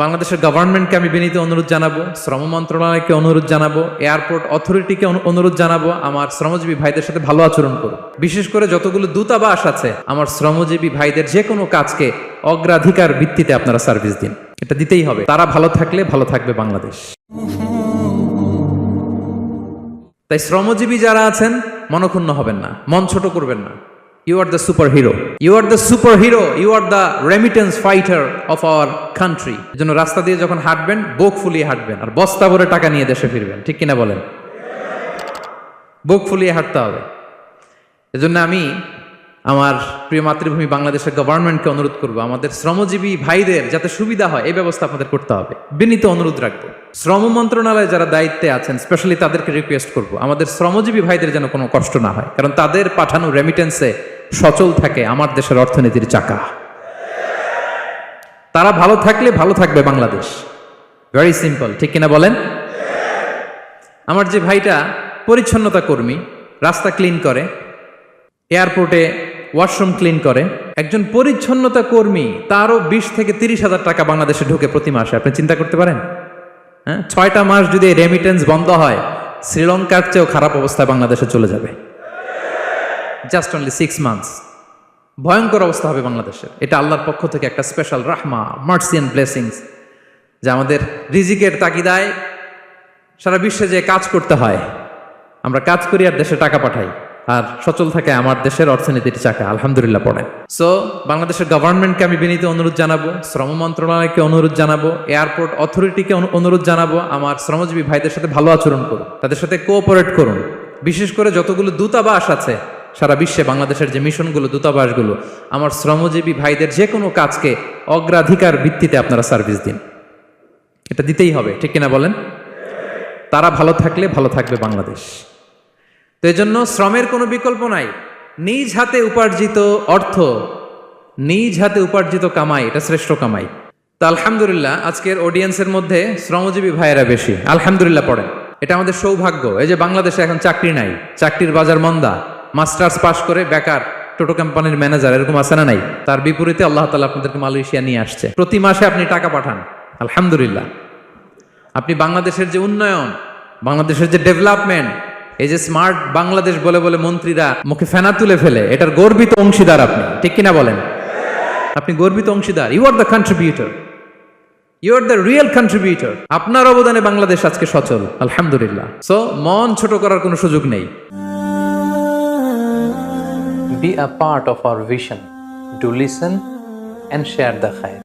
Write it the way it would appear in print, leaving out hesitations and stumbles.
বাংলাদেশের গভর্নমেন্টকে আমি বিনীত অনুরোধ জানাবো, শ্রম মন্ত্রণালয়কে অনুরোধ জানাবো, এয়ারপোর্ট অথরিটিকে অনুরোধ জানাবো, আমার শ্রমজীবী ভাইদের সাথে ভালো আচরণ করুন। বিশেষ করে যতগুলো দূতাবাস আছে, আমার শ্রমজীবী ভাইদের যে কোনো কাজকে অগ্রাধিকার ভিত্তিতে আপনারা সার্ভিস দিন। এটা দিতেই হবে। তারা ভালো থাকলে ভালো থাকবে বাংলাদেশ। তাই শ্রমজীবী যারা আছেন মনক্ষুণ্ণ হবেন না, মন ছোট করবেন না। You are the superhero. You are the superhero. You are the remittance fighter of our country. এজন্য রাস্তা দিয়ে যখন হাঁটবেন, বুক ফুলিয়ে হাঁটবেন, আর বস্তা ভরে টাকা নিয়ে দেশে ফিরবেন। ঠিক কিনা বলেন? বুক ফুলিয়ে হাঁটতে হবে। এজন্য আমি আমার প্রিয় মাতৃভূমি বাংলাদেশের গভর্নমেন্টকে অনুরোধ করব, আমাদের শ্রমজীবী ভাইদের যাতে সুবিধা হয় এই ব্যবস্থা আপনাদের করতে হবে। বিনীত অনুরোধ রাখবো। শ্রম মন্ত্রণালয়ে যারা দায়িত্বে আছেন, স্পেশালি তাদেরকে রিকোয়েস্ট করব, আমাদের শ্রমজীবী ভাইদের যেন কোনো কষ্ট না হয়, কারণ তাদের পাঠানো রেমিটেন্সে সচল থাকে আমার দেশের অর্থনীতির চাকা। তারা ভালো থাকলে ভালো থাকবে বাংলাদেশ। Very simple. ঠিক কিনা বলেন? আমার যে ভাইটা পরিচ্ছন্নতা কর্মী, রাস্তা ক্লিন করে, এয়ারপোর্টে ওয়াশরুম ক্লিন করে, একজন পরিচ্ছন্নতা কর্মী, তারও 20 থেকে 30 হাজার টাকা বাংলাদেশে ঢোকে প্রতি মাসে। আপনি চিন্তা করতে পারেন? হ্যাঁ, 6টা মাস যদি রেমিটেন্স বন্ধ হয়, শ্রীলঙ্কার চেয়েও খারাপ অবস্থায় বাংলাদেশে চলে যাবে। Just only 6 months. ভয়ঙ্কর অবস্থা হবে বাংলাদেশের। এটা আল্লাহর পক্ষ থেকে একটা স্পেশাল রাহমা, মার্সি এন্ড ব্লেসিংস, যে আমাদের রিজিকের তাগিদায় সারা বিশ্বে যে কাজ করতে হয়, আমরা কাজ করি আর দেশে টাকা পাঠাই, আর সচল থাকে আমার দেশের অর্থনীতির চাকা। আলহামদুলিল্লাহ পড়েন। সো বাংলাদেশের গভর্নমেন্টকে আমি বিনীত অনুরোধ জানাবো, শ্রম মন্ত্রণালয়কে অনুরোধ জানাবো, এয়ারপোর্ট অথরিটিকে অনুরোধ জানাবো, আমার শ্রমজীবী ভাইদের সাথে ভালো আচরণ করুন, তাদের সাথে কোঅপারেট করুন। বিশেষ করে যতগুলো দূতাবাস আছে সারা বিশ্বে, বাংলাদেশের যে মিশনগুলো, দূতাবাসগুলো, আমার শ্রমজীবী ভাইদের যে কোনো কাজকে অগ্রাধিকার ভিত্তিতে আপনারা সার্ভিস দিন। এটা দিতেই হবে। ঠিক কিনা বলেন? তারা ভালো থাকলে ভালো থাকবে বাংলাদেশ। তো এই জন্য শ্রমের কোনো বিকল্প নাই। নিজ হাতে উপার্জিত অর্থ, নিজ হাতে উপার্জিত কামাই, এটা শ্রেষ্ঠ কামাই। তো আলহামদুলিল্লাহ আজকের অডিয়েন্সের মধ্যে শ্রমজীবী ভাইয়েরা বেশি। আলহামদুলিল্লাহ পড়েন। এটা আমাদের সৌভাগ্য। এই যে বাংলাদেশে এখন চাকরি নাই, চাকরির বাজার মন্দা, মাস্টার্স পাশ করে বেকার টোটো কোম্পানির ম্যানেজার, এরকম আছে না নাই? তার বিপরীতে আল্লাহ তাআলা আপনাদেরকে মালয়েশিয়া নিয়ে আসছে। প্রতি মাসে আপনি টাকা পাঠান, আলহামদুলিল্লাহ। আপনি বাংলাদেশের যে উন্নয়ন, বাংলাদেশের যে ডেভেলপমেন্ট, এই যে স্মার্ট বাংলাদেশ বলে বলে মন্ত্রীরা মুখে ফেনা তুলে ফেলে, এটার গর্বিত অংশীদার আপনি। ঠিক কিনা বলেন? আপনি গর্বিত অংশীদার। You are the contributor, you are the real contributor. আপনার অবদানে বাংলাদেশ আজকে সচল, আলহামদুলিল্লাহ। সো মন ছোট করার কোনো সুযোগ নেই। Be a part of our vision. Do listen and share the khair.